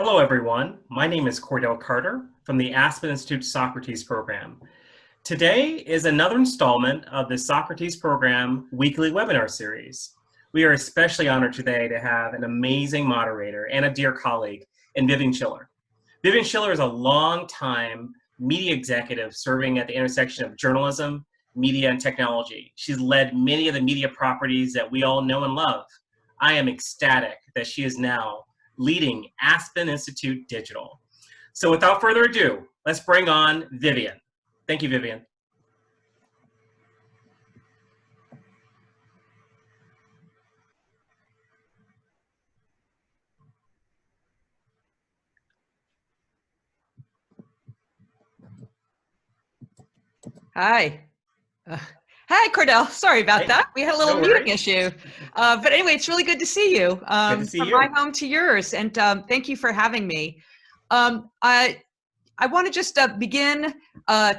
Hello, everyone. My name is Cordell Carter from the Aspen Institute Socrates program. Today is another installment of the Socrates program weekly webinar series. We are especially honored today to have an amazing moderator and a dear colleague in Vivian Schiller. Vivian Schiller is a longtime media executive serving at the intersection of journalism, media, and technology. She's led many of the media properties that we all know and love. I am ecstatic that she is now leading Aspen Institute Digital. So without further ado, let's bring on Vivian. Thank you, Vivian. Hi. Hi, Cordell. Sorry about that. We had a little muting issue. But anyway, it's really good to see you. Good to see you. From my home to yours. And thank you for having me. I want to just begin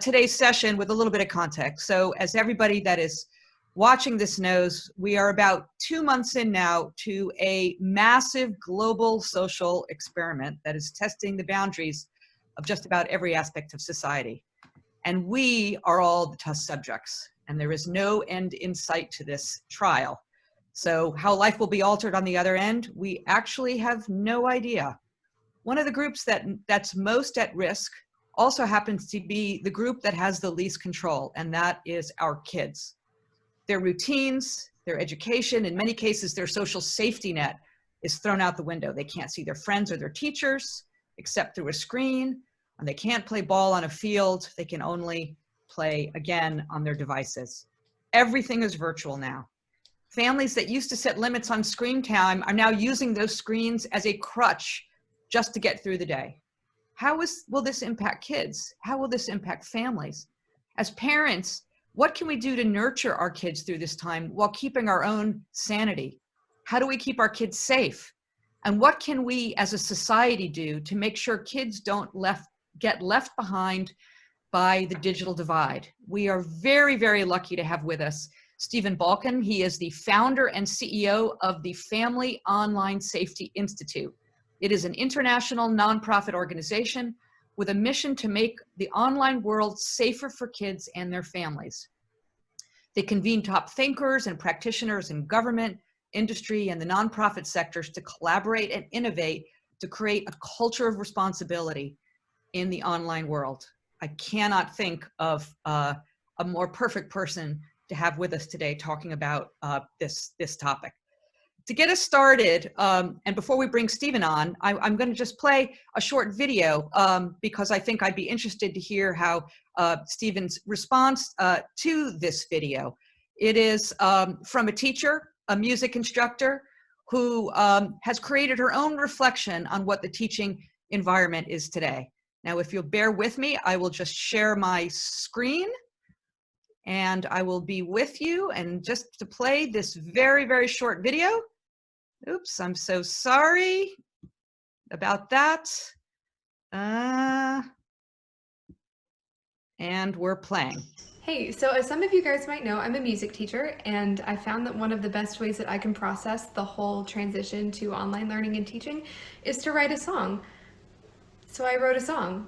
today's session with a little bit of context. So as everybody that is watching this knows, we are about 2 months in now to a massive global social experiment that is testing the boundaries of just about every aspect of society. And we are all the test subjects, and there is no end in sight to this trial. So how life will be altered on the other end, we actually have no idea. One of the groups that's most at risk also happens to be the group that has the least control, and that is our kids. Their routines, their education, in many cases, their social safety net is thrown out the window. They can't see their friends or their teachers except through a screen. And they can't play ball on a field. They can only play, again, on their devices. Everything is virtual now. Families that used to set limits on screen time are now using those screens as a crutch just to get through the day. Will this impact kids? How will this impact families? As parents, what can we do to nurture our kids through this time while keeping our own sanity? How do we keep our kids safe? And what can we as a society do to make sure kids don't get left behind by the digital divide? We are very, very lucky to have with us Stephen Balkam. He is the founder and CEO of the Family Online Safety Institute. It is an international nonprofit organization with a mission to make the online world safer for kids and their families. They convene top thinkers and practitioners in government, industry, and the nonprofit sectors to collaborate and innovate to create a culture of responsibility in the online world. I cannot think of a more perfect person to have with us today talking about this topic. To get us started, and before we bring Stephen on, I'm going to just play a short video because I think I'd be interested to hear how Stephen's response to this video. It is from a teacher, a music instructor, who has created her own reflection on what the teaching environment is today. Now, if you'll bear with me, I will just share my screen and I will be with you. And just to play this very, very short video. Oops, I'm so sorry about that. And we're playing. Hey, so as some of you guys might know, I'm a music teacher, and I found that one of the best ways that I can process the whole transition to online learning and teaching is to write a song. So I wrote a song.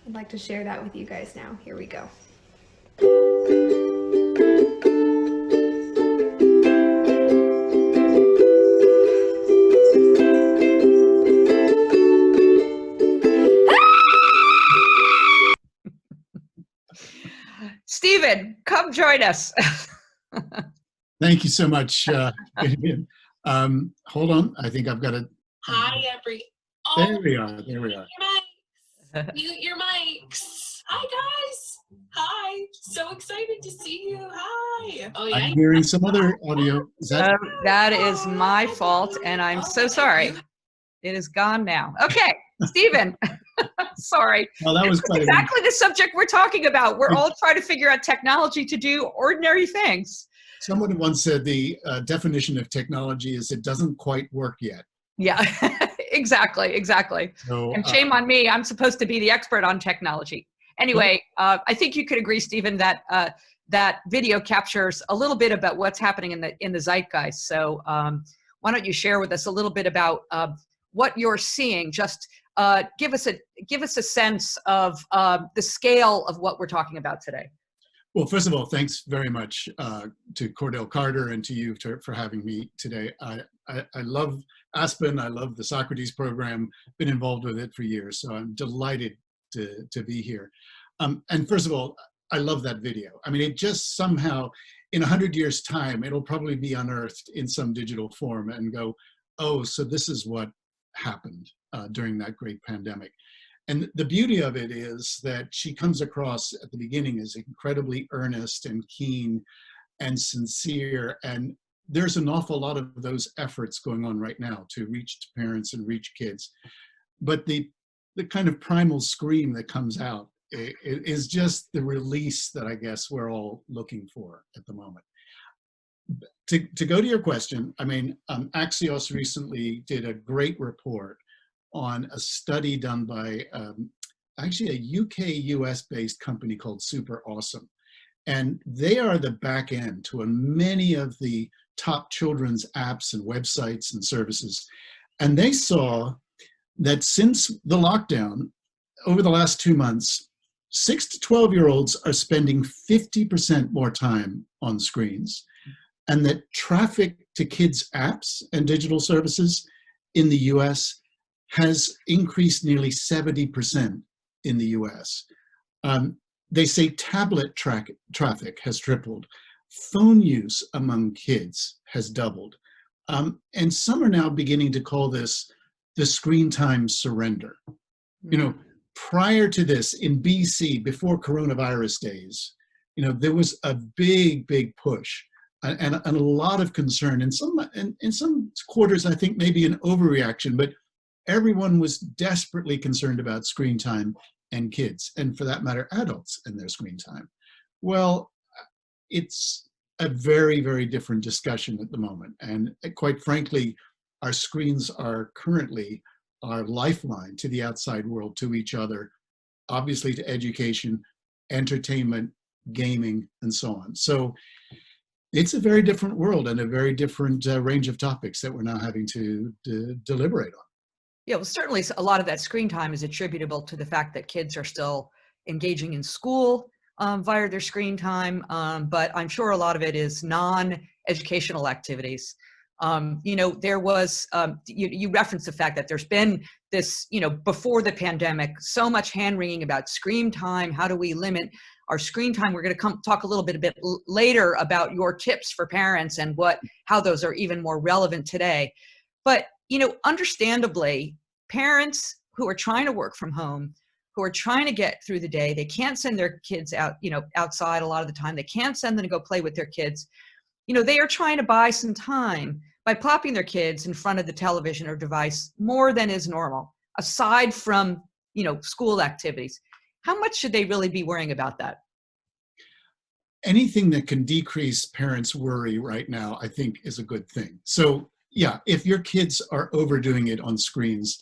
I'd like to share that with you guys now. Here we go. Stephen, come join us. Thank you so much, Vivian. Hold on, I think I've got it. Hi, There we are. There we are. Mute your mics. Hi, guys. Hi. So excited to see you. Hi. Oh, yeah. I'm hearing some other audio. Is that? That is my fault, and I'm so sorry. It is gone now. Okay, Stephen. Sorry. Well, that was quite exactly the subject we're talking about. We're all trying to figure out technology to do ordinary things. Someone once said the definition of technology is it doesn't quite work yet. Yeah, exactly. So, and shame on me. I'm supposed to be the expert on technology. Anyway, I think you could agree, Stephen, that that video captures a little bit about what's happening in the zeitgeist. So why don't you share with us a little bit about what you're seeing. Just give us a sense of the scale of what we're talking about today. Well, first of all, thanks very much to Cordell Carter and to you for having me today. I love Aspen. I love the Socrates program. Been involved with it for years, so I'm delighted to be here. And first of all, I love that video. I mean, it just somehow, in 100 years' time, it'll probably be unearthed in some digital form and go, oh, so this is what happened during that great pandemic. And the beauty of it is that she comes across at the beginning as incredibly earnest and keen and sincere. And there's an awful lot of those efforts going on right now to reach parents and reach kids. But the kind of primal scream that comes out is just the release that I guess we're all looking for at the moment. To go to your question, I mean, Axios recently did a great report on a study done by actually a UK-US based company called Super Awesome. And they are the back end to many of the top children's apps and websites and services. And they saw that since the lockdown, over the last 2 months, 6 to 12-year-olds are spending 50% more time on screens, and that traffic to kids' apps and digital services in the US has increased nearly 70% in the US. They say tablet traffic has tripled. Phone use among kids has doubled. And some are now beginning to call this the screen time surrender. You know, prior to this, in BC, before coronavirus days, you know, there was a big push and a lot of concern. In some quarters, I think maybe an overreaction, but everyone was desperately concerned about screen time and kids, and for that matter, adults and their screen time. Well, it's a very different discussion at the moment. And quite frankly, our screens are currently our lifeline to the outside world, to each other, obviously to education, entertainment, gaming, and so on. So it's a very different world and a very different range of topics that we're now having to deliberate on. Yeah, well, certainly a lot of that screen time is attributable to the fact that kids are still engaging in school via their screen time, but I'm sure a lot of it is non-educational activities. You know, there was, you referenced the fact that there's been this, you know, before the pandemic, so much hand-wringing about screen time. How do we limit our screen time? We're going to talk a little bit later about your tips for parents and how those are even more relevant today. But, you know, understandably, parents who are trying to work from home, who are trying to get through the day, they can't send their kids out, you know, outside a lot of the time. They can't send them to go play with their kids. You know, they are trying to buy some time by plopping their kids in front of the television or device more than is normal, aside from, you know, school activities. How much should they really be worrying about that? Anything that can decrease parents' worry right now, I think, is a good thing. So yeah, if your kids are overdoing it on screens,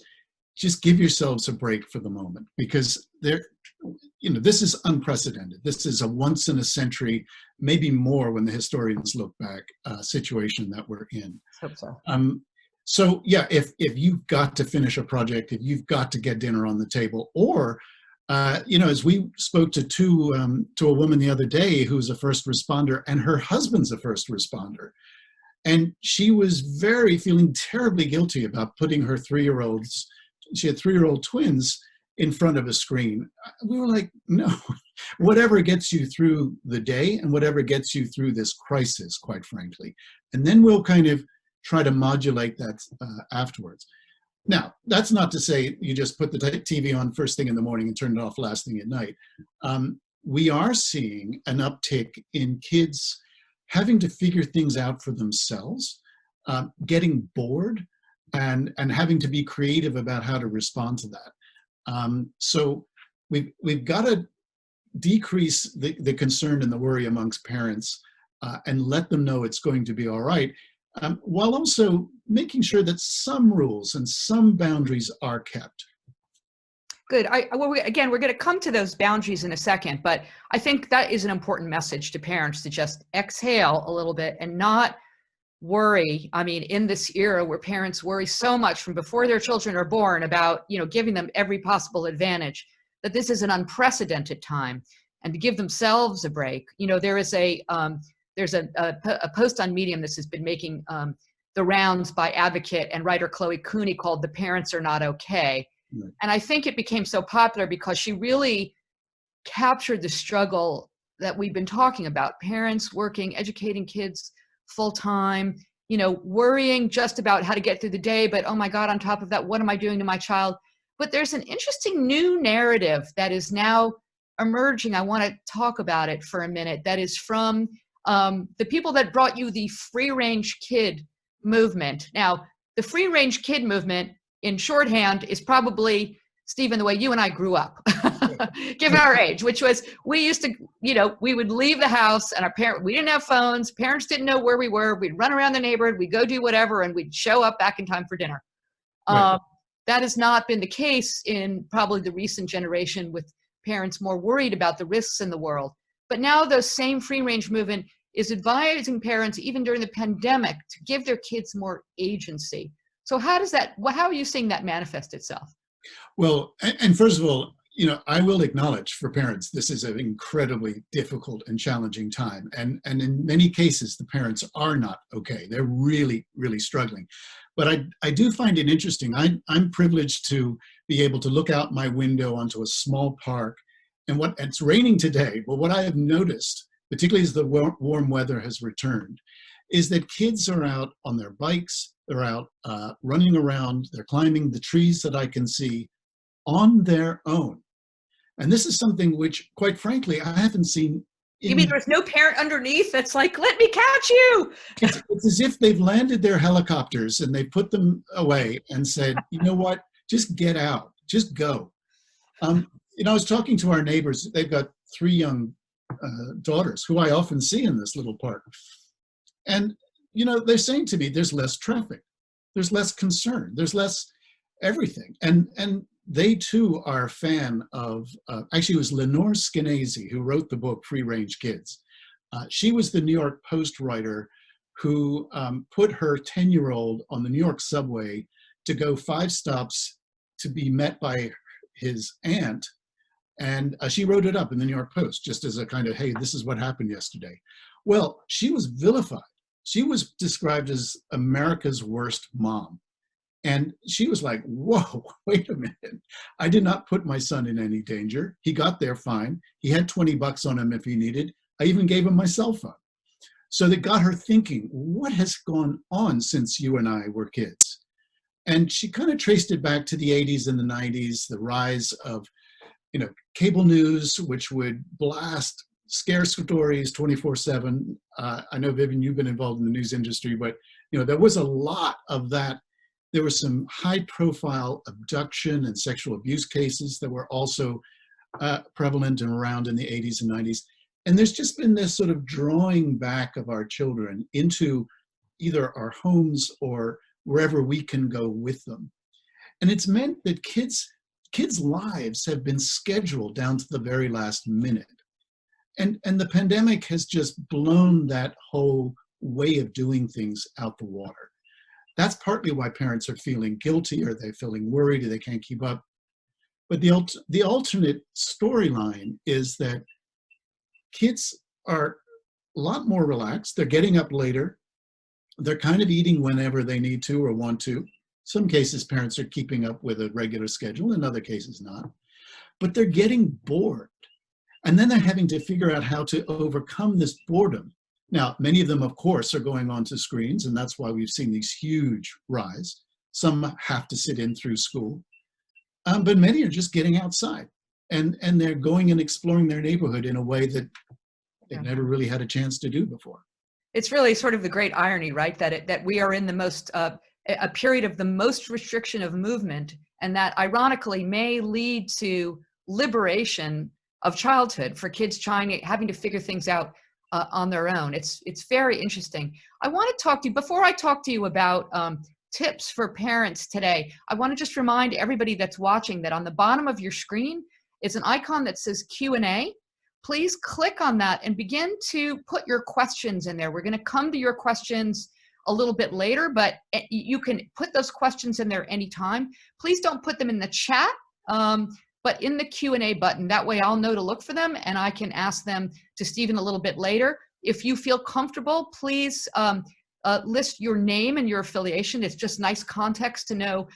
just give yourselves a break for the moment, because you know, this is unprecedented. This is a once in a century, maybe more when the historians look back, situation that we're in. Hope so. So yeah, if you've got to finish a project, if you've got to get dinner on the table, or you know, as we spoke to a woman the other day who's a first responder, and her husband's a first responder, and she was feeling terribly guilty about putting her 3-year-olds. She had 3-year-old twins in front of a screen. We were like, no, whatever gets you through the day and whatever gets you through this crisis, quite frankly. And then we'll kind of try to modulate that afterwards. Now, that's not to say you just put the TV on first thing in the morning and turn it off last thing at night. We are seeing an uptick in kids having to figure things out for themselves, getting bored, and having to be creative about how to respond to that. So we've got to decrease the concern and the worry amongst parents and let them know it's going to be all right, while also making sure that some rules and some boundaries are kept. Good. Again, we're going to come to those boundaries in a second, but I think that is an important message to parents, to just exhale a little bit and not worry. I mean, in this era where parents worry so much from before their children are born about, giving them every possible advantage, that this is an unprecedented time, and to give themselves a break. There's a post on Medium that has been making the rounds by advocate and writer Chloe Cooney called "The Parents Are Not Okay." Right. And I think it became so popular because she really captured the struggle that we've been talking about. Parents working, educating kids full time, worrying just about how to get through the day, but oh my God, on top of that, what am I doing to my child? But there's an interesting new narrative that is now emerging. I want to talk about it for a minute. That is from the people that brought you the free range kid movement. Now, the free range kid movement in shorthand is probably, Stephen, the way you and I grew up, given our age, which was, we used to, we would leave the house and we didn't have phones. Parents didn't know where we were. We'd run around the neighborhood. We'd go do whatever, and we'd show up back in time for dinner. Right. That has not been the case in probably the recent generation, with parents more worried about the risks in the world. But now the same free range movement is advising parents, even during the pandemic, to give their kids more agency. So how are you seeing that manifest itself? Well, and first of all, I will acknowledge for parents, this is an incredibly difficult and challenging time. And in many cases, the parents are not okay. They're really, really struggling. But I do find it interesting. I'm privileged to be able to look out my window onto a small park, and it's raining today. But what I have noticed, particularly as the warm weather has returned, is that kids are out on their bikes. They're out running around. They're climbing the trees that I can see on their own. And this is something which, quite frankly, I haven't seen. You mean there's no parent underneath that's like, let me catch you? It's as if they've landed their helicopters and they put them away and said, you know what, just get out, just go. I was talking to our neighbors. They've got 3 young daughters who I often see in this little park. And, they're saying to me, there's less traffic, there's less concern, there's less everything. And they too are a fan of, actually it was Lenore Skenazy who wrote the book Free Range Kids. She was the New York Post writer who put her 10-year-old on the New York subway to go 5 stops to be met by his aunt. And she wrote it up in the New York Post just as a kind of, hey, this is what happened yesterday. Well, she was vilified. She was described as America's worst mom. And she was like, whoa, wait a minute. I did not put my son in any danger. He got there fine. He had $20 on him if he needed. I even gave him my cell phone. So that got her thinking, what has gone on since you and I were kids? And she kind of traced it back to the 80s and the 90s, the rise of, cable news, which would blast scare stories 24/7. I know, Vivian, you've been involved in the news industry, but, there was a lot of that. There were some high-profile abduction and sexual abuse cases that were also prevalent and around in the 80s and 90s. And there's just been this sort of drawing back of our children into either our homes or wherever we can go with them. And it's meant that kids' lives have been scheduled down to the very last minute. And the pandemic has just blown that whole way of doing things out the water. That's partly why parents are feeling guilty, or they're feeling worried, or they can't keep up. But the alternate storyline is that kids are a lot more relaxed. They're getting up later. They're kind of eating whenever they need to or want to. Some cases, parents are keeping up with a regular schedule. In other cases, not. But they're getting bored. And then they're having to figure out how to overcome this boredom. Now, many of them, of course, are going onto screens, and that's why we've seen these huge rise. Some have to sit in through school, but many are just getting outside, and they're going and exploring their neighborhood in a way that they've never really had a chance to do before. It's really sort of the great irony, right? That we are in the most a period of the most restriction of movement, and that ironically may lead to liberation of childhood for kids having to figure things out on their own. It's very interesting. I want to talk to you, before I talk to you about tips for parents today, I want to just remind everybody that's watching that on the bottom of your screen is an icon that says Q&A. Please click on that and begin to put your questions in there. We're going to come to your questions a little bit later, but you can put those questions in there anytime. Please don't put them in the chat, but in the Q&A button. That way I'll know to look for them and I can ask them to Stephen a little bit later. If you feel comfortable, please list your name and your affiliation. It's just nice context to know,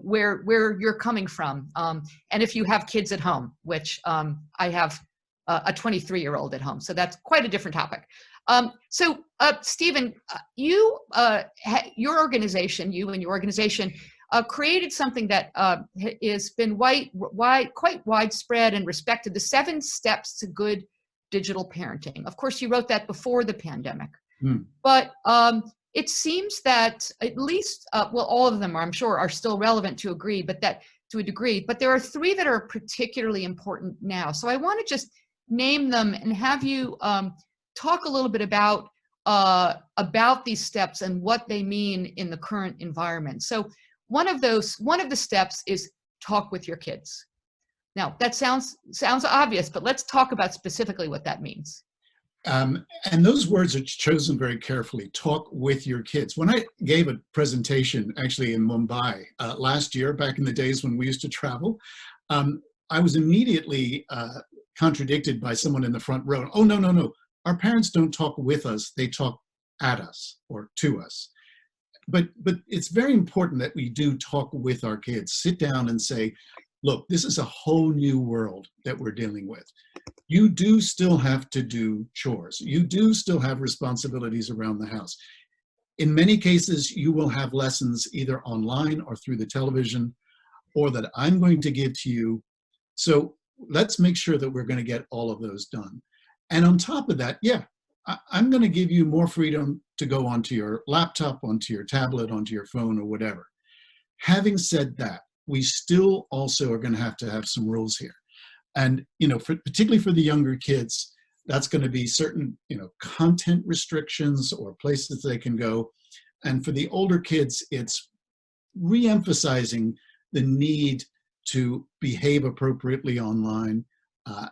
where you're coming from. And if you have kids at home, which I have a 23-year-old at home, so that's quite a different topic. So Stephen, you and your organization created something that has been quite widespread and respected, the 7 steps to good digital parenting. Of course, you wrote that before the pandemic, but it seems that at least, all of them I'm sure are still relevant to a degree, but there are 3 that are particularly important now. So I want to just name them and have you talk a little bit about these steps and what they mean in the current environment. So one of the steps is talk with your kids. Now that sounds obvious, but let's talk about specifically what that means. And those words are chosen very carefully. Talk with your kids. When I gave a presentation actually in Mumbai last year, back in the days when we used to travel, I was immediately contradicted by someone in the front row. Oh, no. Our parents don't talk with us, they talk at us or to us. But it's very important that we do talk with our kids. Sit down and say, look, this is a whole new world that we're dealing with. You do still have to do chores. You do still have responsibilities around the house. In many cases, you will have lessons either online or through the television, or that I'm going to give to you. So let's make sure that we're going to get all of those done. And on top of that, I'm going to give you more freedom to go onto your laptop, onto your tablet, onto your phone, or whatever. Having said that, we still also are going to have some rules here. And, particularly for the younger kids, that's going to be certain, content restrictions or places they can go. And for the older kids, it's re-emphasizing the need to behave appropriately online,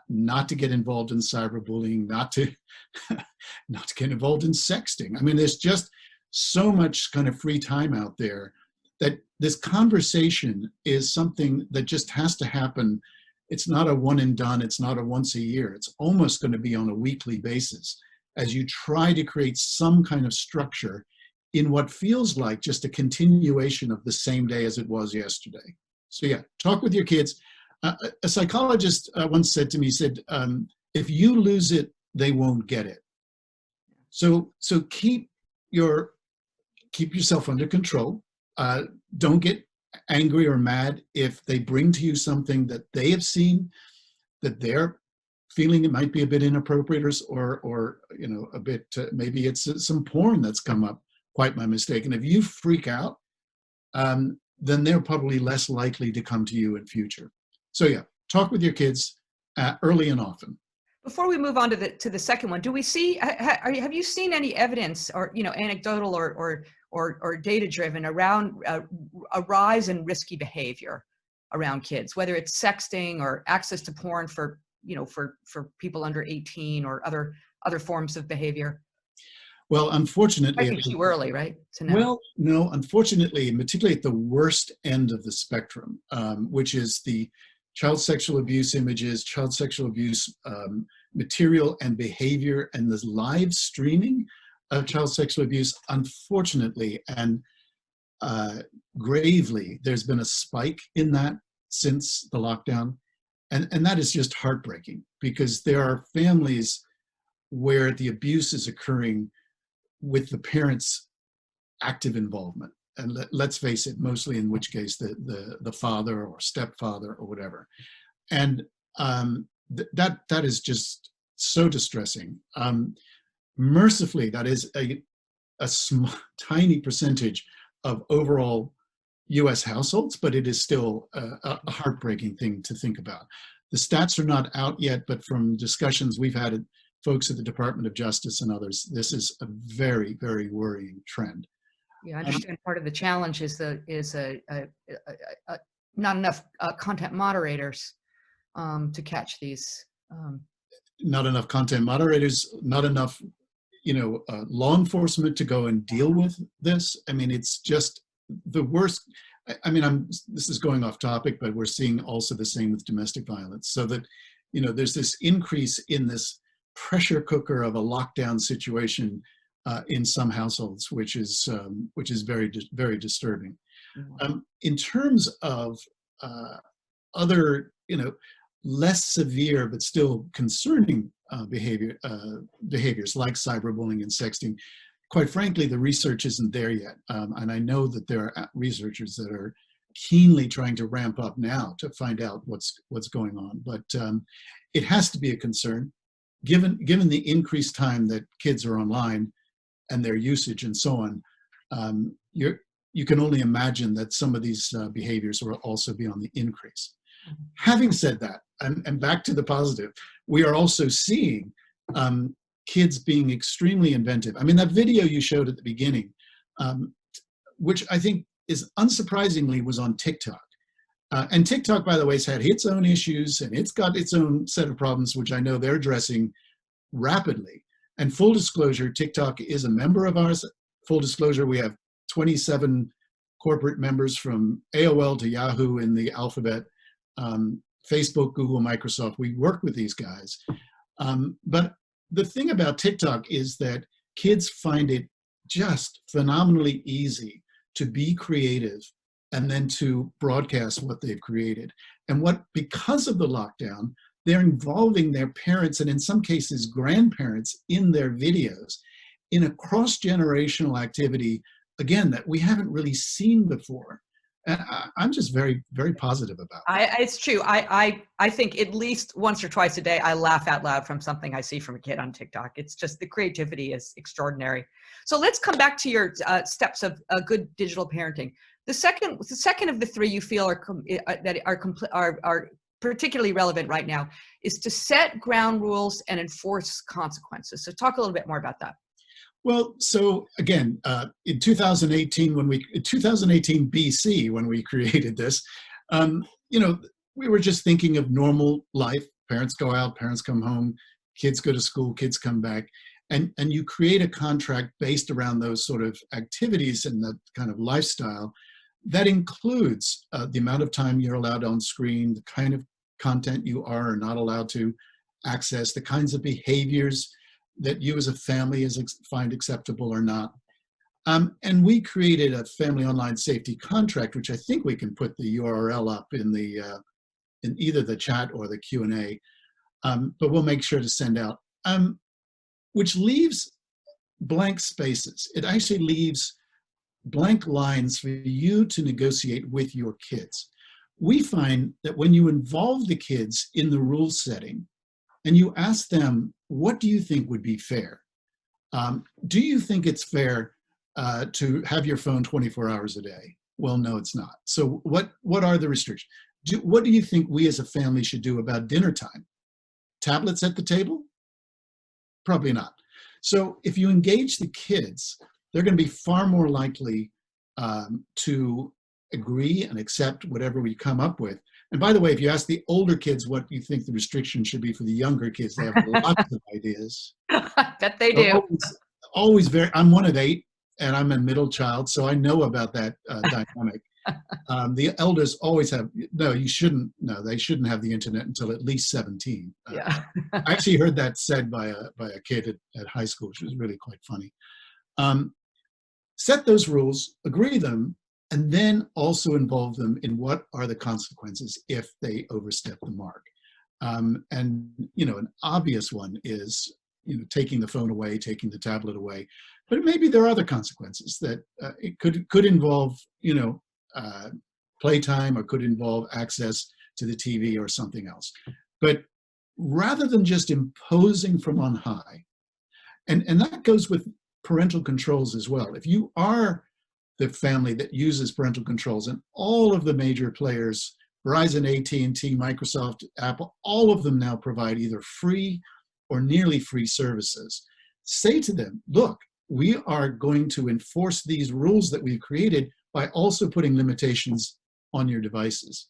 not to get involved in cyberbullying, not to get involved in sexting. I mean, there's just so much kind of free time out there that this conversation is something that just has to happen. It's not a one and done. It's not a once a year. It's almost going to be on a weekly basis as you try to create some kind of structure in what feels like just a continuation of the same day as it was yesterday. So talk with your kids. A psychologist once said to me, if you lose it, they won't get it. So keep yourself under control. Don't get angry or mad if they bring to you something that they have seen, that they're feeling it might be a bit inappropriate or a bit, maybe it's some porn that's come up quite by mistake. And if you freak out, then they're probably less likely to come to you in future. So talk with your kids early and often. Before we move on to the second one, do we see? Have you seen any evidence, or anecdotal or data driven, around a rise in risky behavior around kids, whether it's sexting or access to porn for people under 18 or other forms of behavior? Well, unfortunately, might be too early, right? To know. Well, no, unfortunately, particularly at the worst end of the spectrum, which is the child sexual abuse images, child sexual abuse material and behavior, and the live streaming of child sexual abuse, unfortunately and gravely, there's been a spike in that since the lockdown. And that is just heartbreaking, because there are families where the abuse is occurring with the parents' active involvement. And let's face it, mostly in which case the father or stepfather or whatever. And that is just so distressing. Mercifully, that is a tiny percentage of overall US households, but it is still a heartbreaking thing to think about. The stats are not out yet, but from discussions we've had, folks at the Department of Justice and others, this is a very, very worrying trend. Yeah, I understand part of the challenge is not enough content moderators to catch these. Not enough content moderators, not enough law enforcement to go and deal with this. I mean, it's just the worst. I mean, this is going off topic, but we're seeing also the same with domestic violence. So that, there's this increase in this pressure cooker of a lockdown situation in some households, which is very, very disturbing. In terms of other, less severe but still concerning behaviors like cyberbullying and sexting, quite frankly, the research isn't there yet. And I know that there are researchers that are keenly trying to ramp up now to find out what's going on. But it has to be a concern, given the increased time that kids are online and their usage and so on. You can only imagine that some of these behaviors will also be on the increase. Having said that, and back to the positive, we are also seeing kids being extremely inventive. I mean, that video you showed at the beginning, which I think is unsurprisingly was on TikTok. And TikTok, by the way, has had its own issues and it's got its own set of problems, which I know they're addressing rapidly. And full disclosure, TikTok is a member of ours. Full disclosure, we have 27 corporate members from AOL to Yahoo in the alphabet, Facebook, Google, Microsoft. We work with these guys. But the thing about TikTok is that kids find it just phenomenally easy to be creative and then to broadcast what they've created. And because of the lockdown, they're involving their parents and in some cases grandparents in their videos in a cross-generational activity, again, that we haven't really seen before. And I'm just very, very positive about it. It's true. I think at least once or twice a day, I laugh out loud from something I see from a kid on TikTok. It's just the creativity is extraordinary. So let's come back to your steps of good digital parenting. The second of the three you feel are particularly relevant right now is to set ground rules and enforce consequences. So talk a little bit more about that. Well, so again, in 2018 BC, when we created this, we were just thinking of normal life. Parents go out, parents come home, kids go to school, kids come back, and you create a contract based around those sort of activities and that kind of lifestyle that includes the amount of time you're allowed on screen, the kind of content you are or not allowed to access, the kinds of behaviors that you as a family find acceptable or not. And we created a family online safety contract, which I think we can put the URL up in either the chat or the Q&A, but we'll make sure to send out, which leaves blank spaces. It actually leaves blank lines for you to negotiate with your kids. We find that when you involve the kids in the rule setting and you ask them, what do you think would be fair? Do you think it's fair to have your phone 24 hours a day? Well, no, it's not. So what are the restrictions? What do you think we as a family should do about dinner time? Tablets at the table? Probably not. So if you engage the kids, they're going to be far more likely to agree and accept whatever we come up with. And by the way, if you ask the older kids what you think the restrictions should be for the younger kids, they have lots of ideas. I bet they do. Always I'm one of 8 and I'm a middle child, so I know about that dynamic. The elders always have, they shouldn't have the internet until at least 17. Yeah. I actually heard that said by a kid at high school, which was really quite funny. Set those rules, agree them, and then also involve them in what are the consequences if they overstep the mark. And an obvious one is taking the phone away, taking the tablet away, but maybe there are other consequences that it could involve playtime or could involve access to the TV or something else. But rather than just imposing from on high, and that goes with parental controls as well. If you are the family that uses parental controls, and all of the major players, Verizon, AT&T, Microsoft, Apple, all of them now provide either free or nearly free services. Say to them, look, we are going to enforce these rules that we've created by also putting limitations on your devices.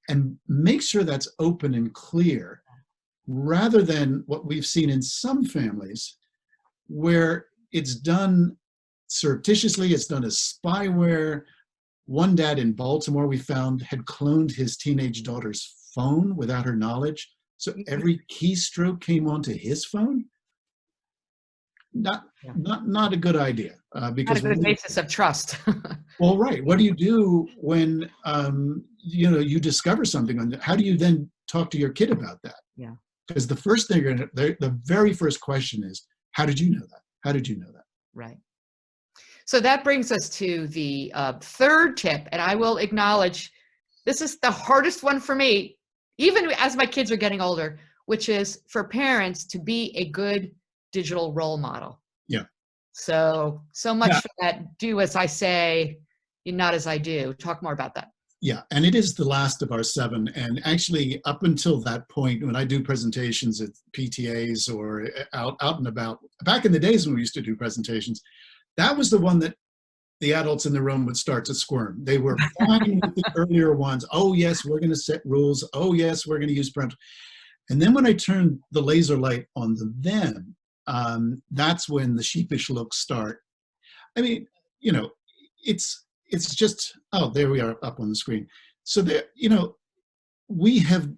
And make sure that's open and clear, rather than what we've seen in some families, where it's done surreptitiously, it's done as spyware. One dad in Baltimore, we found, had cloned his teenage daughter's phone without her knowledge. So every keystroke came onto his phone. Not a good idea. Because Not a good basis of trust. well, right. What do you do when you discover something on how do you then talk to your kid about that? Yeah. Because the first thing the very first question is, how did you know that? How did you know that? Right. So that brings us to the third tip, and I will acknowledge this is the hardest one for me, even as my kids are getting older, which is for parents to be a good digital role model. Yeah. So much for that, do as I say, not as I do. Talk more about that. Yeah, and it is the last of our 7. And actually, up until that point, when I do presentations at PTAs or out and about, back in the days when we used to do presentations, that was the one that the adults in the room would start to squirm. They were fine with the earlier ones. Oh, yes, we're going to set rules. Oh, yes, we're going to use parental. And then when I turned the laser light on them, that's when the sheepish looks start. I mean, it's just, oh, there we are up on the screen. So there, we have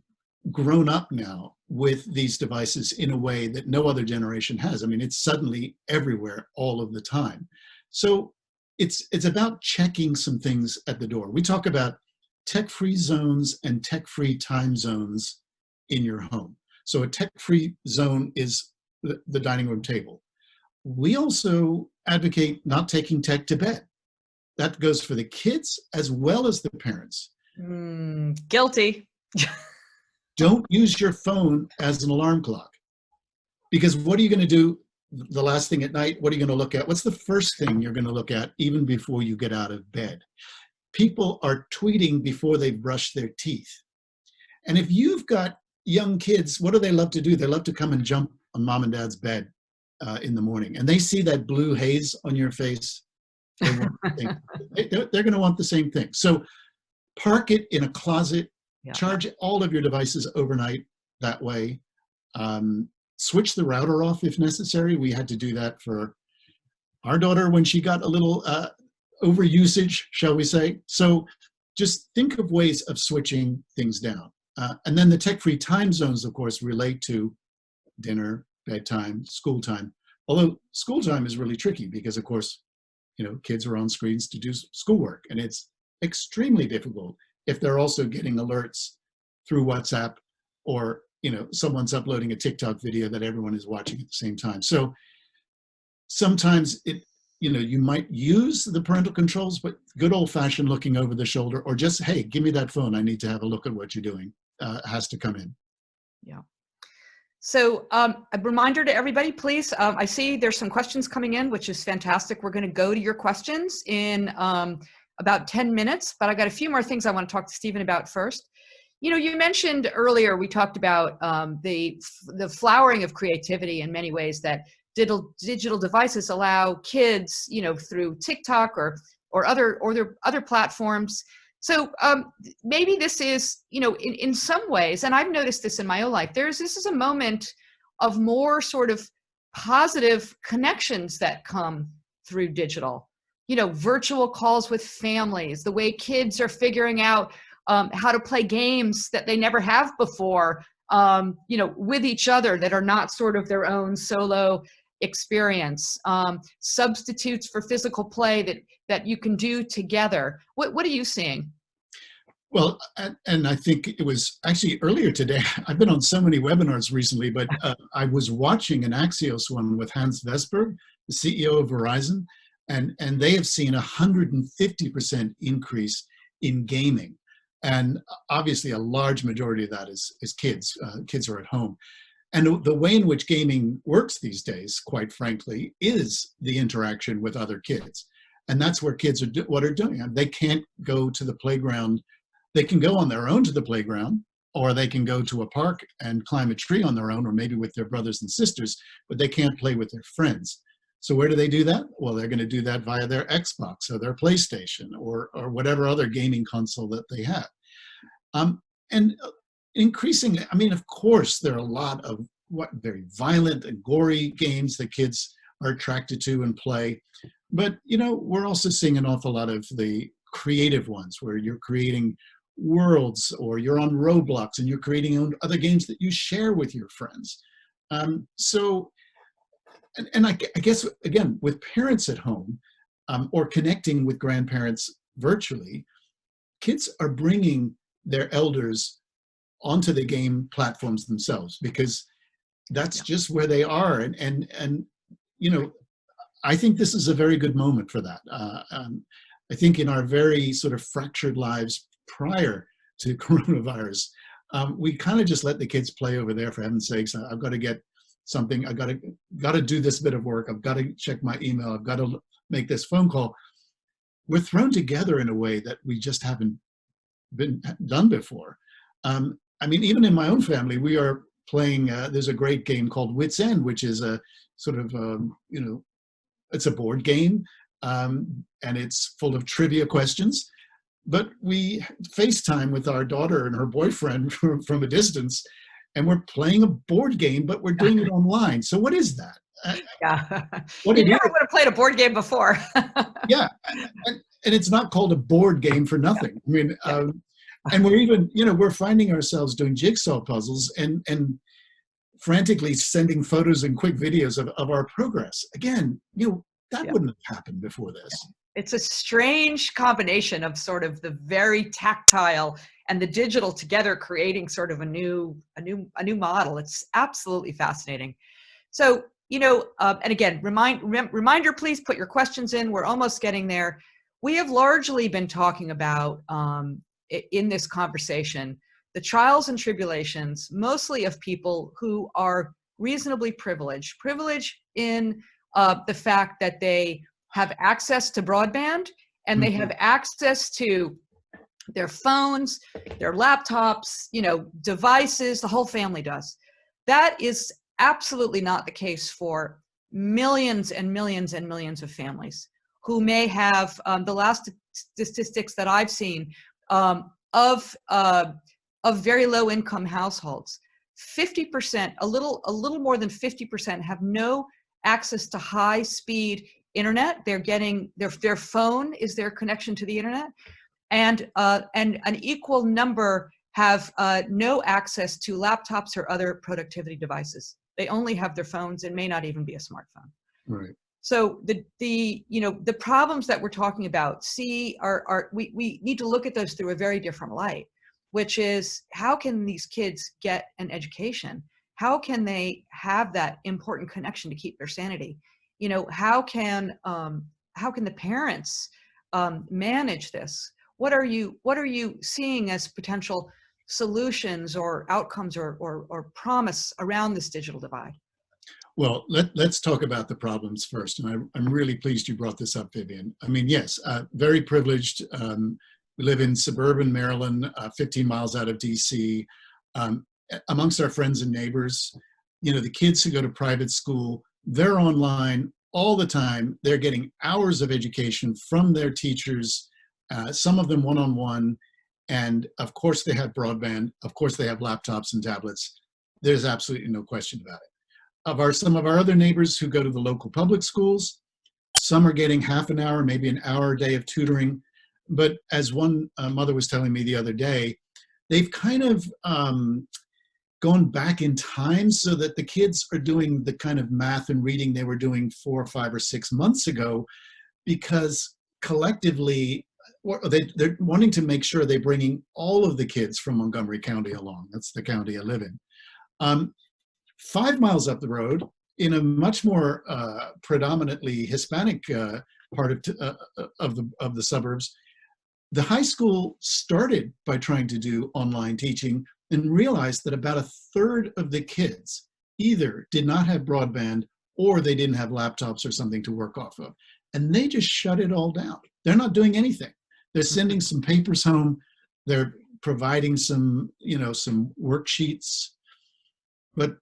grown up now with these devices in a way that no other generation has. I mean, it's suddenly everywhere all of the time. So it's about checking some things at the door. We talk about tech-free zones and tech-free time zones in your home. So a tech-free zone is the dining room table. We also advocate not taking tech to bed. That goes for the kids as well as the parents. Guilty. Don't use your phone as an alarm clock. Because what are you going to do the last thing at night? What are you going to look at? What's the first thing you're going to look at even before you get out of bed? People are tweeting before they brush their teeth. And if you've got young kids, what do they love to do? They love to come and jump on mom and dad's bed in the morning. And they see that blue haze on your face. They're going to want the same thing. So park it in a closet, charge all of your devices overnight that way. Switch the router off if necessary. We had to do that for our daughter when she got a little over usage, shall we say. So just think of ways of switching things down. And then the tech-free time zones, of course, relate to dinner, bedtime, school time. Although school time is really tricky because, of course, kids are on screens to do schoolwork, and it's extremely difficult if they're also getting alerts through WhatsApp or, someone's uploading a TikTok video that everyone is watching at the same time. So sometimes you might use the parental controls, but good old fashioned looking over the shoulder or just, hey, give me that phone. I need to have a look at what you're doing has to come in. Yeah. So a reminder to everybody, please, I see there's some questions coming in, which is fantastic. We're going to go to your questions in about 10 minutes, but I got a few more things I want to talk to Stephen about first. You mentioned earlier, we talked about the flowering of creativity in many ways that digital devices allow kids, through TikTok or other platforms. So maybe this is, in some ways, and I've noticed this in my own life, this is a moment of more sort of positive connections that come through digital, virtual calls with families, the way kids are figuring out how to play games that they never have before, with each other that are not sort of their own solo experience, substitutes for physical play that you can do together. What are you seeing? Well, and I think it was actually earlier today. I've been on so many webinars recently, but I was watching an Axios one with Hans Vestberg, the CEO of Verizon, and they have seen 150% increase in gaming. And obviously a large majority of that is kids. Kids are at home. And the way in which gaming works these days, quite frankly, is the interaction with other kids. And that's where kids are what are doing. They can't go to the playground. They can go on their own to the playground, or they can go to a park and climb a tree on their own, or maybe with their brothers and sisters, but they can't play with their friends. So where do they do that? Well, they're going to do that via their Xbox or their PlayStation or whatever other gaming console that they have. And increasingly, I mean, of course, there are a lot of very violent and gory games that kids are attracted to and play. But, you know, we're also seeing an awful lot of the creative ones where you're creating worlds, or you're on Roblox and you're creating other games that you share with your friends. I guess, again, with parents at home, or connecting with grandparents virtually, kids are bringing their elders onto the game platforms themselves, because that's just where they are. And you know, I think this is a very good moment for that. I think in our very sort of fractured lives prior to coronavirus, we kind of just let the kids play over there, for heaven's sakes. I've got to get something, got to do this bit of work, I've got to check my email, I've got to make this phone call. We're thrown together in a way that we just haven't been done before. I mean, even in my own family, we are playing, there's a great game called Wits End, which is a sort of, you know, it's a board game, and it's full of trivia questions. But we FaceTime with our daughter and her boyfriend from a distance, and we're playing a board game, but we're doing it online. So what is that? Yeah. What You it never is, would have played a board game before. yeah, and it's not called a board game for nothing. I mean, and we're even, you know, we're finding ourselves doing jigsaw puzzles and frantically sending photos and quick videos of our progress. Again, you know, that wouldn't have happened before this. It's a strange combination of sort of the very tactile and the digital together, creating sort of a new model. It's absolutely fascinating. So, you know, and again, reminder, please put your questions in. We're almost getting there. We have largely been talking about, in this conversation, the trials and tribulations, mostly of people who are reasonably privileged in the fact that they have access to broadband, and they have access to their phones, their laptops, you know, devices, the whole family does. That is absolutely not the case for millions and millions and millions of families who may have, the last statistics that I've seen, of very low income households, 50%, a little more than 50% have no access to high speed internet. They're getting their phone is their connection to the internet, and an equal number have no access to laptops or other productivity devices. They only have their phones and may not even be a smartphone. Right. So the problems that we're talking about, we need to look at those through a very different light, which is, how can these kids get an education? How can they have that important connection to keep their sanity? You know, how can the parents manage this? What are you seeing as potential solutions or outcomes or promise around this digital divide? Well, let's talk about the problems first. And I'm really pleased you brought this up, Vivian. I mean, yes, very privileged. We live in suburban Maryland, 15 miles out of DC. Amongst our friends and neighbors, you know, the kids who go to private school, they're online all the time. They're getting hours of education from their teachers, some of them one-on-one. And of course they have broadband. Of course they have laptops and tablets. There's absolutely no question about it. Some of our other neighbors who go to the local public schools, some are getting half an hour, maybe an hour a day of tutoring. But as one mother was telling me the other day, they've kind of gone back in time so that the kids are doing the kind of math and reading they were doing 4, 5, or 6 months ago, because collectively they're wanting to make sure they're bringing all of the kids from Montgomery County along. That's the county I live in. 5 miles up the road, in a much more predominantly Hispanic part of the suburbs, the high school started by trying to do online teaching and realized that about 1/3 of the kids either did not have broadband or they didn't have laptops or something to work off of. And they just shut it all down. They're not doing anything. They're sending some papers home. They're providing some worksheets. But,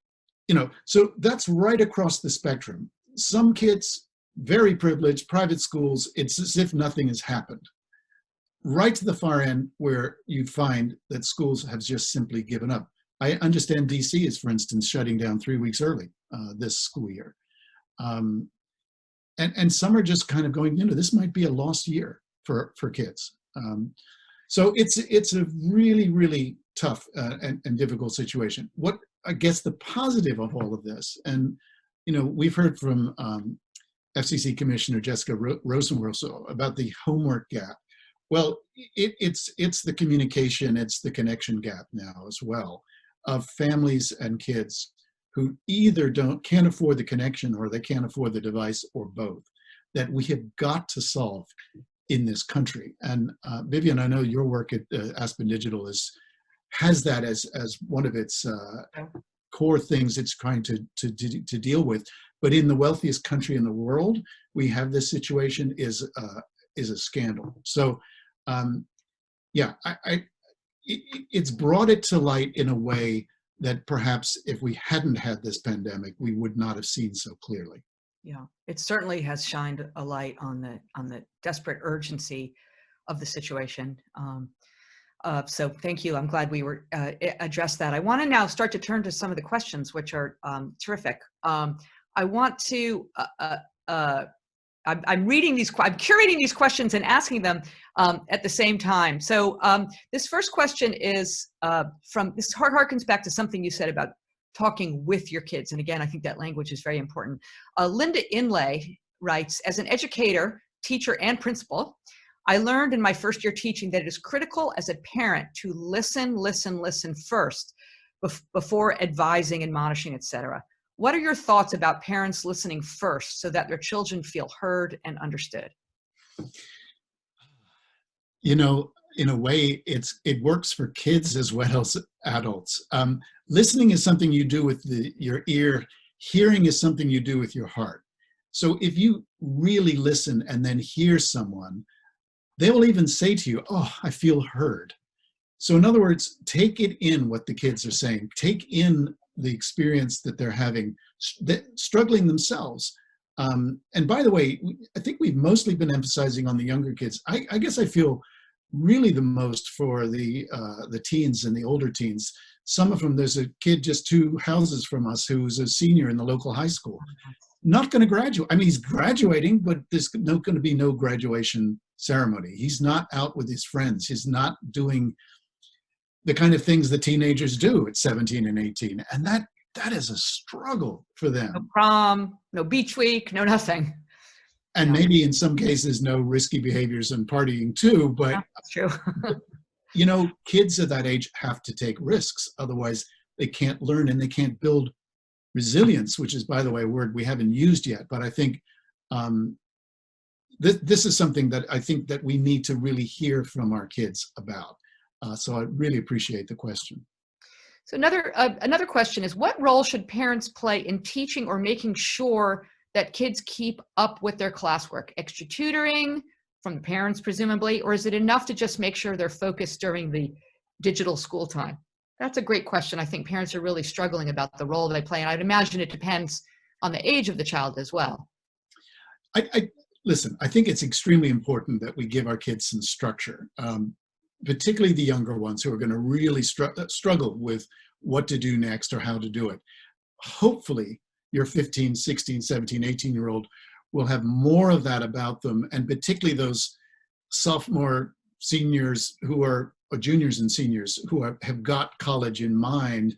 you know, so that's right across the spectrum. Some kids, very privileged, private schools, it's as if nothing has happened. Right to the far end, where you find that schools have just simply given up. I understand DC is, for instance, shutting down 3 weeks early this school year. and some are just kind of going, this might be a lost year for kids. So it's a really, really tough and difficult situation. What I guess the positive of all of this, and we've heard from FCC Commissioner Jessica Rosenworcel about the homework gap. Well, it's the communication, it's the connection gap now as well, of families and kids who either can't afford the connection, or they can't afford the device, or both, that we have got to solve in this country. And Vivian, I know your work at Aspen Digital has that as one of its core things it's trying to deal with. But in the wealthiest country in the world, we have this situation is a scandal. So it's brought it to light in a way that perhaps if we hadn't had this pandemic, we would not have seen so clearly. Yeah, it certainly has shined a light on the desperate urgency of the situation. So thank you. I'm glad we were addressed that. I want to now start to turn to some of the questions, which are terrific. I want to. I'm reading these. I'm curating these questions and asking them at the same time. So this first question is this harkens back to something you said about talking with your kids. And again, I think that language is very important. Linda Inlay writes, as an educator, teacher, and principal, I learned in my first year teaching that it is critical as a parent to listen first before advising, admonishing, etc. What are your thoughts about parents listening first so that their children feel heard and understood? In a way, it works for kids as well as adults. Listening is something you do with your ear. Hearing is something you do with your heart. So if you really listen and then hear someone, they will even say to you, "Oh, I feel heard." So in other words, take it in what the kids are saying. Take in the experience that they're having, struggling themselves. And by the way, I think we've mostly been emphasizing on the younger kids. I guess I feel really the most for the teens and the older teens. Some of them, there's a kid just 2 houses from us who's a senior in the local high school. Not going to graduate. I mean, he's graduating, but there's going to be no graduation ceremony. He's not out with his friends. He's not doing the kind of things that teenagers do at 17 and 18. And that is a struggle for them. No prom, no beach week, no nothing. And maybe in some cases, no risky behaviors and partying too, but yeah, that's true. Kids at that age have to take risks. Otherwise, they can't learn and they can't build resilience, which is, by the way, a word we haven't used yet. But I think this is something that I think that we need to really hear from our kids about. So I really appreciate the question. So another question is, what role should parents play in teaching or making sure that kids keep up with their classwork? Extra tutoring from the parents, presumably, or is it enough to just make sure they're focused during the digital school time? That's a great question. I think parents are really struggling about the role they play, and I'd imagine it depends on the age of the child as well. Listen, I think it's extremely important that we give our kids some structure, particularly the younger ones who are going to really struggle with what to do next or how to do it. Hopefully, your 15, 16, 17, 18-year-old will have more of that about them, and particularly those sophomore, seniors who are, or juniors and seniors who have got college in mind,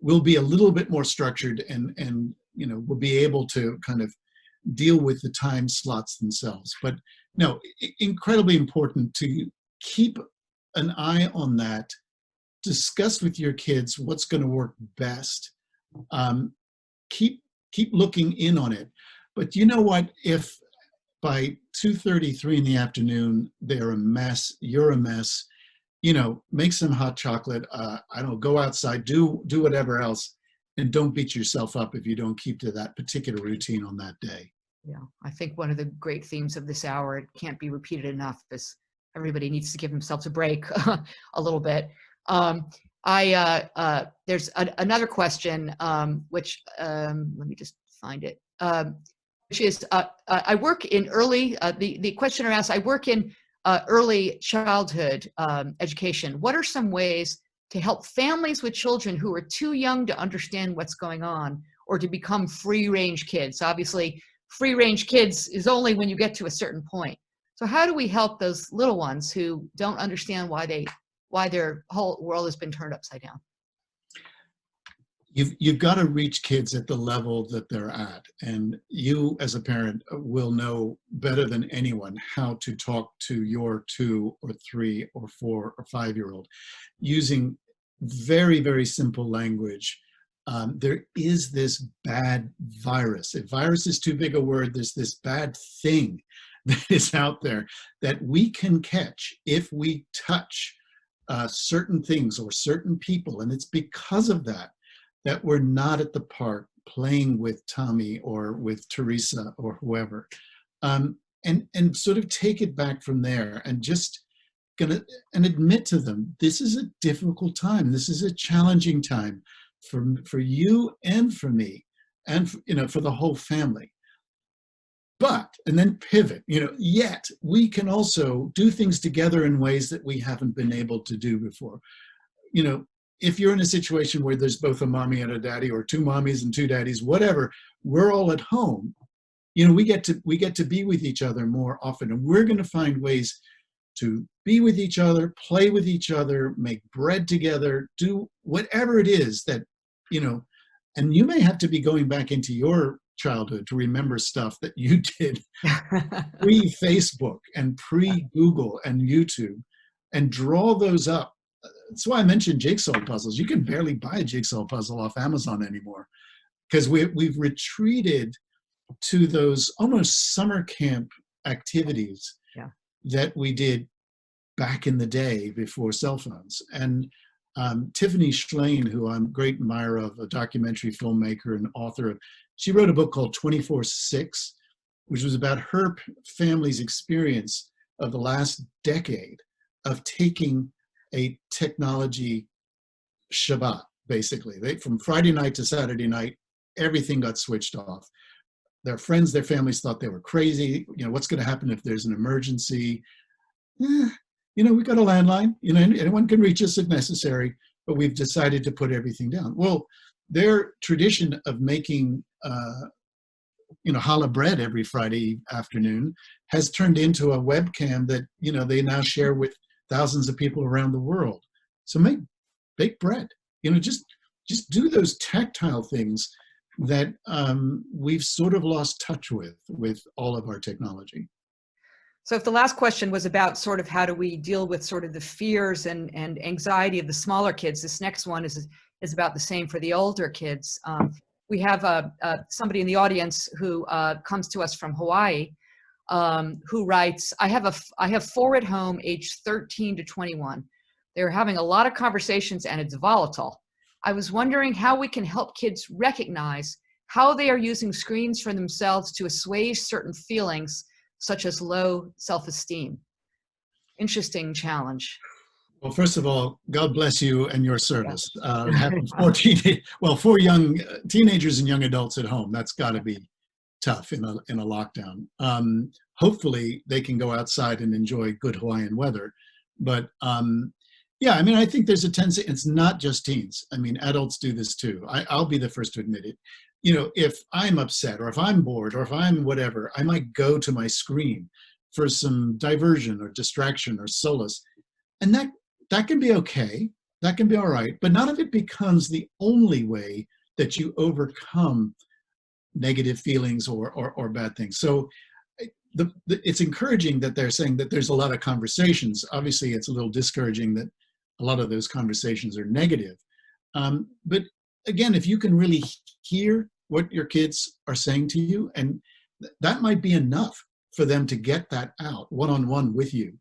will be a little bit more structured and will be able to kind of deal with the time slots themselves. But no, incredibly important to keep an eye on that. Discuss with your kids what's going to work best. Keep looking in on it. But you know what? If by 2:33 in the afternoon they're a mess, you're a mess, make some hot chocolate. I don't know, go outside, do whatever else, and don't beat yourself up if you don't keep to that particular routine on that day. Yeah, I think one of the great themes of this hour, it can't be repeated enough, is everybody needs to give themselves a break a little bit. There's another question, which let me just find it, which is, I work in early, the questioner asks, I work in early childhood education. What are some ways to help families with children who are too young to understand what's going on or to become free-range kids? Obviously, free range kids is only when you get to a certain point. So how do we help those little ones who don't understand why their whole world has been turned upside down? You've got to reach kids at the level that they're at. And you as a parent will know better than anyone how to talk to your 2 or 3 or 4 or 5-year-old using very, very simple language. There is this bad virus. If virus is too big a word, there's this bad thing that is out there that we can catch if we touch certain things or certain people. And it's because of that we're not at the park playing with Tommy or with Teresa or whoever. And sort of take it back from there and just admit to them, this is a difficult time. This is a challenging time for you and for me and for the whole family. But, and then pivot, yet we can also do things together in ways that we haven't been able to do before. If you're in a situation where there's both a mommy and a daddy, or 2 mommies and 2 daddies, whatever, we're all at home. We get to be with each other more often, and we're going to find ways to be with each other, play with each other, make bread together, do whatever it is that, and you may have to be going back into your childhood to remember stuff that you did pre-Facebook and pre-Google and YouTube, and draw those up. That's why I mentioned jigsaw puzzles. You can barely buy a jigsaw puzzle off Amazon anymore, because we've retreated to those almost summer camp activities that we did back in the day before cell phones. And Tiffany Schlein, who I'm a great admirer of, a documentary filmmaker and author of, she wrote a book called 24/6, which was about her family's experience of the last decade of taking a technology Shabbat, basically. From Friday night to Saturday night, everything got switched off. Their friends, their families thought they were crazy. What's going to happen if there's an emergency? We got a landline. Anyone can reach us if necessary, but we've decided to put everything down. Well, their tradition of making challah bread every Friday afternoon has turned into a webcam that they now share with thousands of people around the world. So bake bread. Just do those tactile things that we've sort of lost touch with all of our technology. So if the last question was about sort of how do we deal with sort of the fears and anxiety of the smaller kids, this next one is about the same for the older kids. We have somebody in the audience who comes to us from Hawaii, who writes, I have 4 at home, aged 13 to 21. They're having a lot of conversations and it's volatile. I was wondering how we can help kids recognize how they are using screens for themselves to assuage certain feelings, such as low self-esteem. Interesting challenge. Well, first of all, God bless you and your service. Having 4 young teenagers and young adults at home, that's got to be tough in a lockdown. Hopefully they can go outside and enjoy good Hawaiian weather. But I think there's a tendency, it's not just teens. Adults do this too. I'll be the first to admit it. If I'm upset or if I'm bored or if I'm whatever, I might go to my screen for some diversion or distraction or solace. And that can be okay. That can be all right. But none of it becomes the only way that you overcome negative feelings or bad things. So it's encouraging that they're saying that there's a lot of conversations. Obviously, it's a little discouraging that a lot of those conversations are negative. But again, if you can really hear what your kids are saying to you, and that might be enough for them to get that out one-on-one with you.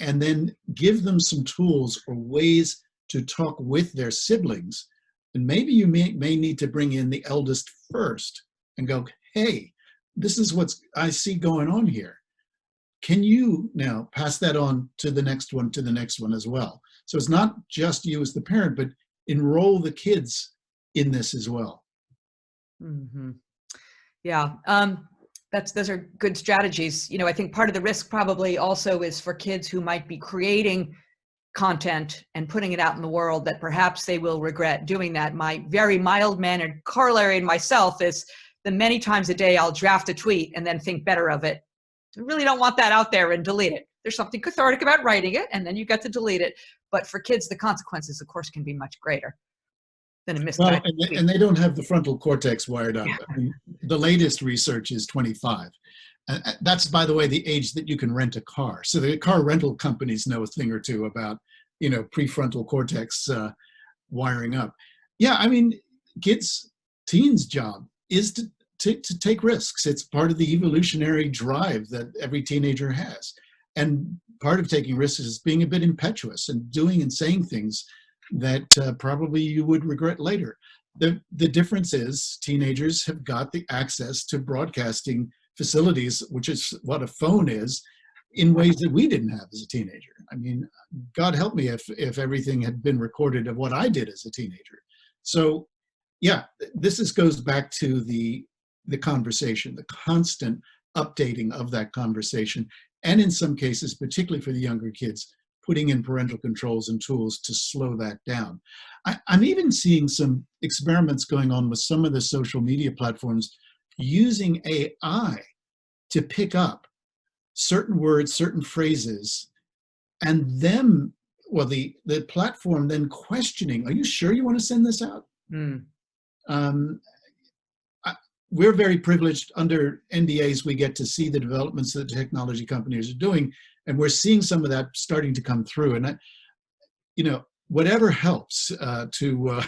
And then give them some tools or ways to talk with their siblings. And maybe you may need to bring in the eldest first and go, hey, this is what I see going on here. Can you now pass that on to the next one as well? So it's not just you as the parent, but enroll the kids in this as well. Mm-hmm. Yeah. Those are good strategies. I think part of the risk probably also is for kids who might be creating content and putting it out in the world that perhaps they will regret doing that. My very mild-mannered corollary in myself is the many times a day I'll draft a tweet and then think better of it. I really don't want that out there and delete it. There's something cathartic about writing it, and then you get to delete it. But for kids, the consequences, of course, can be much greater than a misguided tweet. And they don't have the frontal cortex wired up. I mean, the latest research is 25. That's, by the way, the age that you can rent a car. So the car rental companies know a thing or two about, prefrontal cortex wiring up. Yeah, I mean, teens' job is to take risks. It's part of the evolutionary drive that every teenager has. And part of taking risks is being a bit impetuous and doing and saying things that probably you would regret later. The difference is teenagers have got the access to broadcasting facilities, which is what a phone is, in ways that we didn't have as a teenager. I mean, God help me if everything had been recorded of what I did as a teenager. So yeah, this goes back to the conversation, the constant updating of that conversation. And in some cases, particularly for the younger kids, putting in parental controls and tools to slow that down. I'm even seeing some experiments going on with some of the social media platforms using AI to pick up certain words, certain phrases, and them, the platform then questioning, are you sure you want to send this out? We're very privileged. Under NDAs, we get to see the developments that the technology companies are doing, and we're seeing some of that starting to come through. And whatever helps to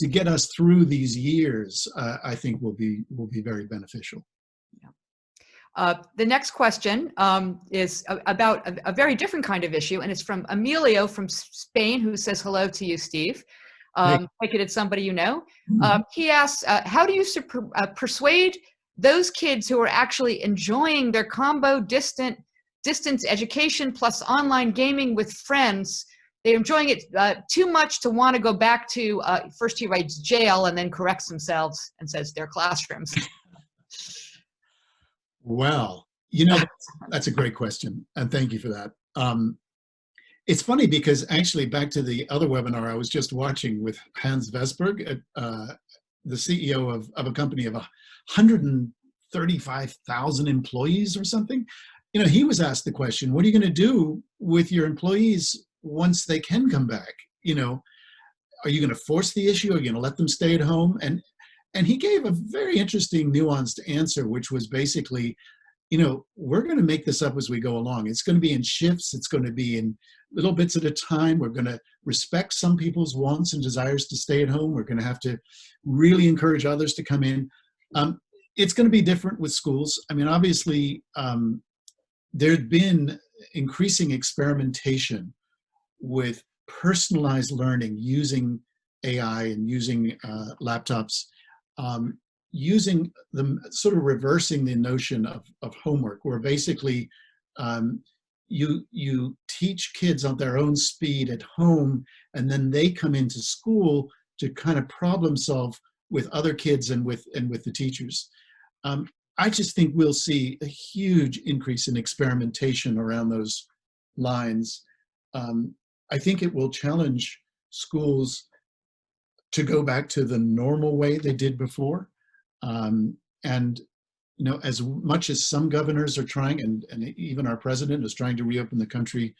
get us through these years, I think will be very beneficial. The next question is about a very different kind of issue, and it's from Emilio from Spain, who says hello to you, Steve. Take it as somebody you know. He asks, how do you persuade those kids who are actually enjoying their combo distance education plus online gaming with friends? They're enjoying it too much to want to go back to, first he writes jail and then corrects themselves and says their classrooms. Well, that's a great question, and thank you for that. It's funny because actually, back to the other webinar I was just watching with Hans Vesberg, the CEO of a company of 135,000 employees or something. He was asked the question, what are you going to do with your employees once they can come back? Are you going to force the issue? Are you going to let them stay at home? And he gave a very interesting, nuanced answer, which was basically, we're going to make this up as we go along. It's going to be in shifts. It's going to be in little bits at a time. We're going to respect some people's wants and desires to stay at home. We're going to have to really encourage others to come in. It's going to be different with schools. I mean, obviously, there's been increasing experimentation with personalized learning using AI and using laptops. Using them, sort of reversing the notion of homework, where basically you teach kids on their own speed at home, and then they come into school to kind of problem solve with other kids and with the teachers. I just think we'll see a huge increase in experimentation around those lines. I think it will challenge schools to go back to the normal way they did before. And as much as some governors are trying, and even our president is trying to reopen the country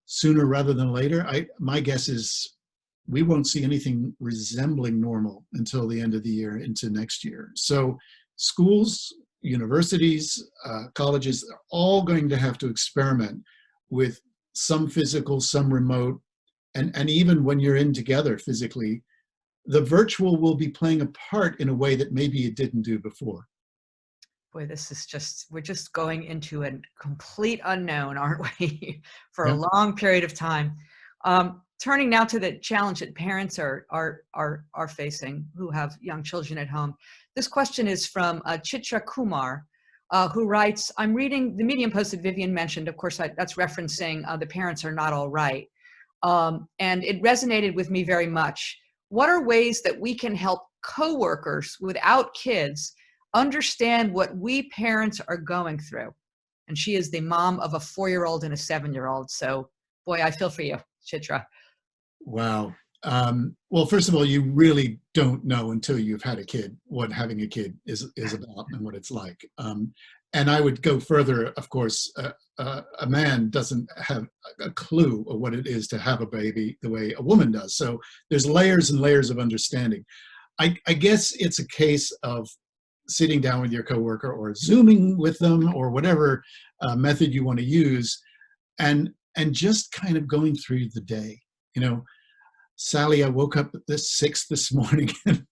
sooner rather than later, my guess is we won't see anything resembling normal until the end of the year into next year. So schools, universities, colleges are all going to have to experiment with some physical, some remote, and even when you're in together physically, the virtual will be playing a part in a way that maybe it didn't do before. Boy, we're just going into a complete unknown, aren't we, for a long period of time. Turning now to the challenge that parents are facing who have young children at home. This question is from Chitra Kumar, who writes, I'm reading the Medium post that Vivian mentioned. Of course, that's referencing the parents are not all right. And it resonated with me very much. What are ways that we can help coworkers without kids understand what we parents are going through? And she is the mom of a 4-year-old and a 7-year-old. So, boy, I feel for you, Chitra. Wow. Well, first of all, you really don't know until you've had a kid what having a kid is about and what it's like. And I would go further, of course, a man doesn't have a clue of what it is to have a baby the way a woman does. So there's layers and layers of understanding. I guess it's a case of sitting down with your coworker or Zooming with them or whatever method you want to use, and just kind of going through the day. You know, Sally, I woke up at 6 this morning, and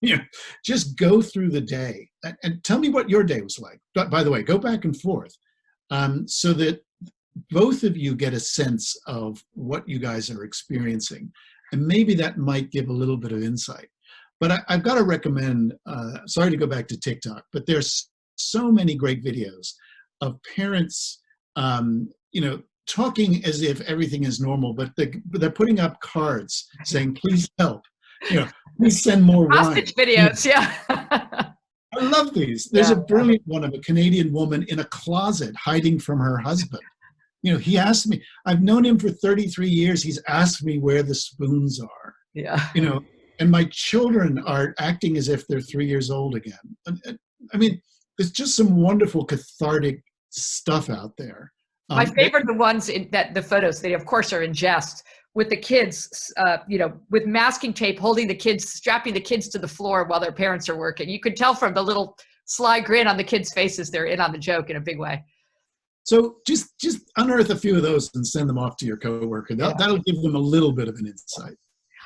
just go through the day and tell me what your day was like. By the way, go back and forth so that both of you get a sense of what you guys are experiencing. And maybe that might give a little bit of insight. But I've got to recommend, sorry to go back to TikTok, but there's so many great videos of parents, talking as if everything is normal, but they're putting up cards saying, please help, please send more wine. Hostage videos, yeah. I love these. There's a brilliant one of a Canadian woman in a closet hiding from her husband. He asked me, I've known him for 33 years. He's asked me where the spoons are. Yeah. And my children are acting as if they're 3 years old again. I mean, there's just some wonderful cathartic stuff out there. My favorite are the ones the photos, they of course are in jest, with the kids, with masking tape, holding the kids, strapping the kids to the floor while their parents are working. You could tell from the little sly grin on the kids' faces, they're in on the joke in a big way. So just unearth a few of those and send them off to your coworker. That'll give them a little bit of an insight.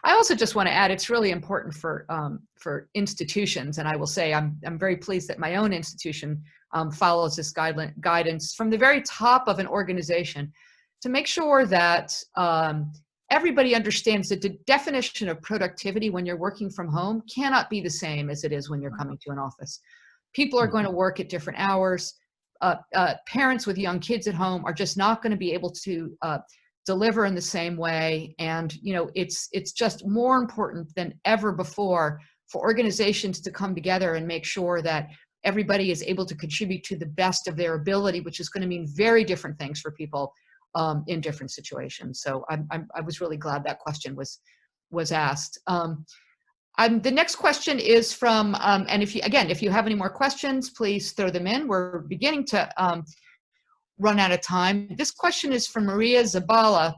I also just want to add, it's really important for institutions, and I will say I'm very pleased that my own institution follows this guidance from the very top of an organization to make sure that everybody understands that the definition of productivity when you're working from home cannot be the same as it is when you're coming to an office. People are going to work at different hours. Parents with young kids at home are just not going to be able to deliver in the same way. And, it's just more important than ever before for organizations to come together and make sure that everybody is able to contribute to the best of their ability, which is going to mean very different things for people in different situations. So I was really glad that question was asked. The next question is from, and if you have any more questions, please throw them in. We're beginning to run out of time. This question is from Maria Zabala,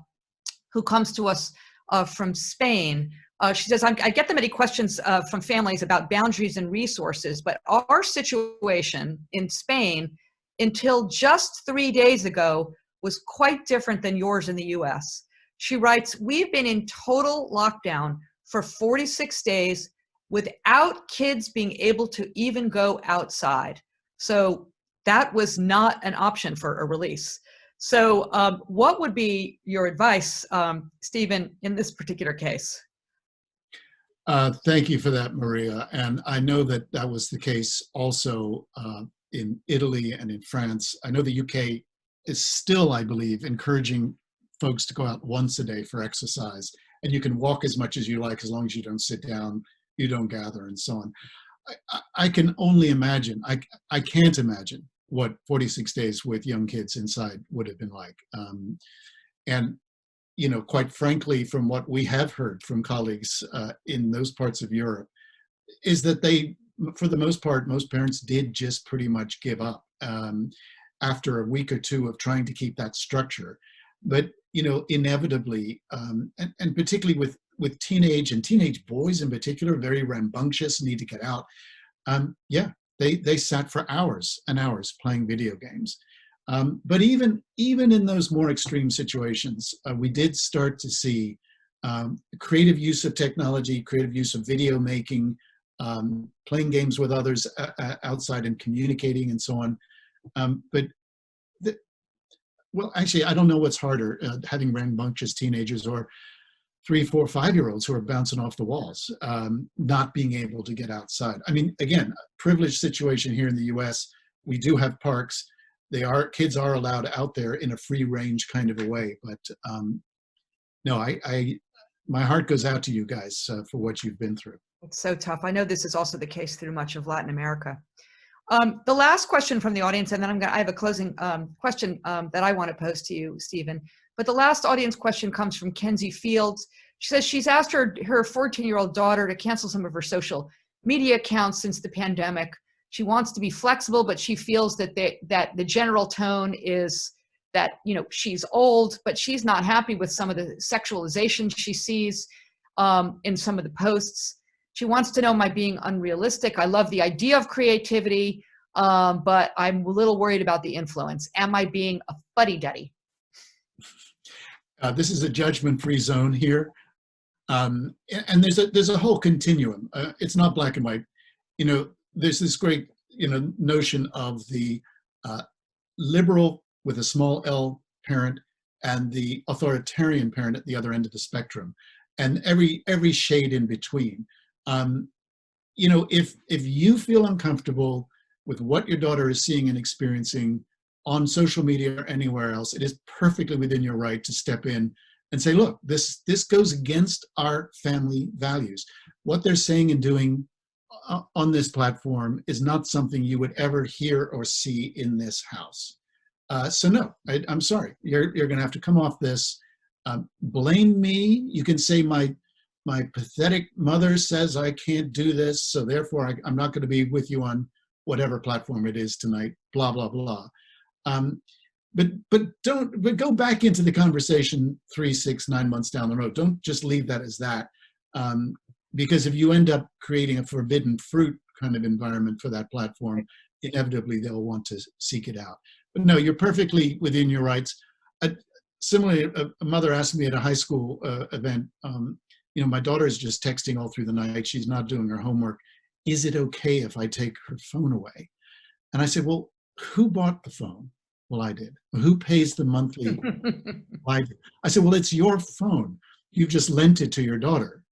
who comes to us from Spain. She says, I get the many questions from families about boundaries and resources, but our situation in Spain until just 3 days ago was quite different than yours in the US. She writes, we've been in total lockdown for 46 days without kids being able to even go outside. So that was not an option for a release. So what would be your advice, Stephen, in this particular case? Thank you for that, Maria. And I know that was the case also in Italy and in France. I know the UK is still, I believe, encouraging folks to go out once a day for exercise. And you can walk as much as you like, as long as you don't sit down, you don't gather, and so on. I can only imagine, I can't imagine what 46 days with young kids inside would have been like. And quite frankly, from what we have heard from colleagues in those parts of Europe, is that for the most part, most parents did just pretty much give up after a week or two of trying to keep that structure. But, inevitably, and particularly with teenage boys in particular, very rambunctious, need to get out. They sat for hours and hours playing video games. But even in those more extreme situations, we did start to see creative use of technology, creative use of video making, playing games with others outside and communicating and so on. Well, actually, I don't know what's harder, having rambunctious teenagers or 3, 4, 5-year-olds who are bouncing off the walls, not being able to get outside. I mean, again, privileged situation here in the US. We do have parks. Kids are allowed out there in a free range kind of a way. But no, my heart goes out to you guys for what you've been through. It's so tough. I know this is also the case through much of Latin America. The last question from the audience, and then I have a closing question that I want to pose to you, Stephen. But the last audience question comes from Kenzie Fields. She says she's asked her 14-year-old daughter to cancel some of her social media accounts since the pandemic. She wants to be flexible, but she feels that the general tone is that, she's old, but she's not happy with some of the sexualization she sees in some of the posts. She wants to know, am I being unrealistic? I love the idea of creativity, but I'm a little worried about the influence. Am I being a fuddy-duddy? This is a judgment-free zone here. And there's a whole continuum. It's not black and white. There's this great, notion of the liberal with a small L parent and the authoritarian parent at the other end of the spectrum, and every shade in between. If you feel uncomfortable with what your daughter is seeing and experiencing on social media or anywhere else, it is perfectly within your right to step in and say, look, this goes against our family values. What they're saying and doing on this platform is not something you would ever hear or see in this house. So no, I'm sorry. You're going to have to come off this. Blame me. You can say my pathetic mother says I can't do this, so therefore I'm not going to be with you on whatever platform it is tonight. Blah blah blah. But go back into the conversation 3, 6, 9 months down the road. Don't just leave that as that, because if you end up creating a forbidden fruit kind of environment for that platform, inevitably they'll want to seek it out. But no, you're perfectly within your rights. Similarly, a mother asked me at a high school event, my daughter is just texting all through the night. She's not doing her homework. Is it okay if I take her phone away? And I said, well, who bought the phone? Well, I did. Who pays the monthly? I did. I said, well, it's your phone. You've just lent it to your daughter.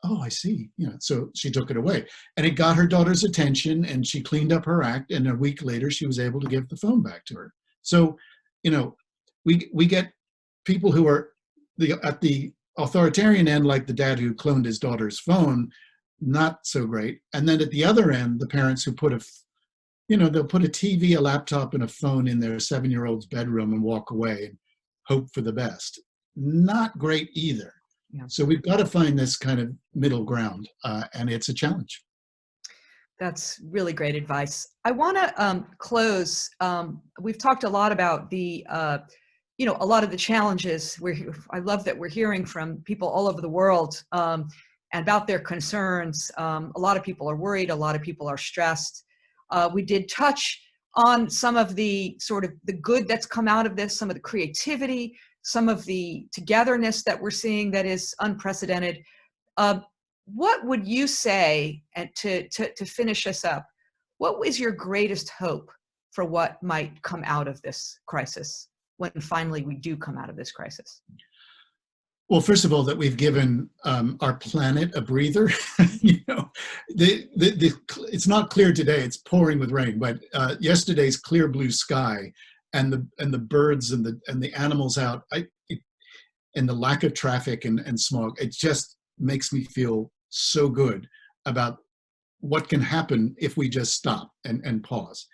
Oh, I see. So she took it away, and it got her daughter's attention, and she cleaned up her act, and a week later she was able to give the phone back to her. So, we get people who are at the authoritarian end, like the dad who cloned his daughter's phone, not so great. And then at the other end, the parents who put they'll put a TV, a laptop, and a phone in their 7-year-old's bedroom and walk away and hope for the best. Not great either. Yeah. So we've got to find this kind of middle ground, and it's a challenge. That's really great advice. I want to close. We've talked a lot about the, a lot of the challenges. I love that we're hearing from people all over the world about their concerns. A lot of people are worried. A lot of people are stressed. We did touch on some of the sort of the good that's come out of this, some of the creativity, some of the togetherness that we're seeing that is unprecedented. What would you say, and to finish us up, what was your greatest hope for what might come out of this crisis when finally we do come out of this crisis? Well, first of all, that we've given our planet a breather. It's not clear today; it's pouring with rain. But yesterday's clear blue sky, and the birds and the animals out, and the lack of traffic and smog, it just makes me feel so good about what can happen if we just stop and pause.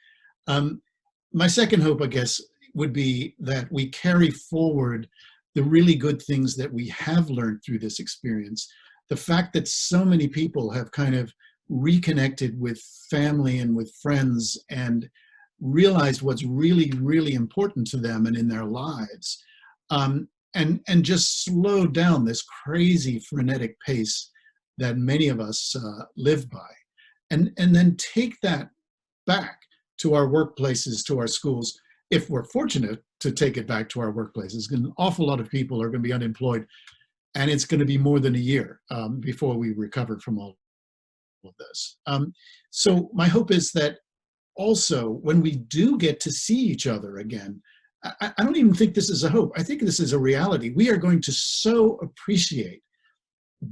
My second hope, I guess, would be that we carry forward the really good things that we have learned through this experience. The fact that so many people have kind of reconnected with family and with friends and realized what's really, really important to them and in their lives, and just slow down this crazy frenetic pace that many of us live by. And then take that back to our workplaces, to our schools, if we're fortunate to take it back to our workplaces. An awful lot of people are going to be unemployed, and it's going to be more than a year before we recover from all of this. So my hope is that also when we do get to see each other again, I don't even think this is a hope. I think this is a reality. We are going to so appreciate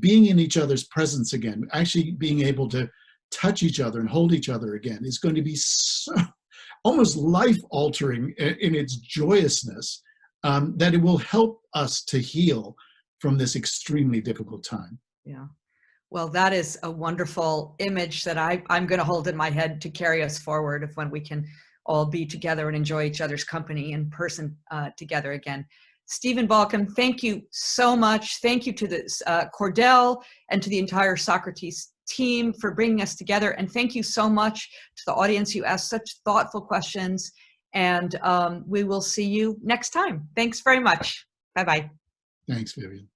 being in each other's presence again, actually being able to touch each other and hold each other again is going to be so almost life-altering in its joyousness, that it will help us to heal from this extremely difficult time. Yeah. Well, that is a wonderful image that I'm going to hold in my head to carry us forward of when we can all be together and enjoy each other's company in person together again. Stephen Balkam, thank you so much. Thank you to the Cordell and to the entire Socrates team for bringing us together. And thank you so much to the audience. You asked such thoughtful questions. And we will see you next time. Thanks very much. Bye-bye. Thanks, Vivian.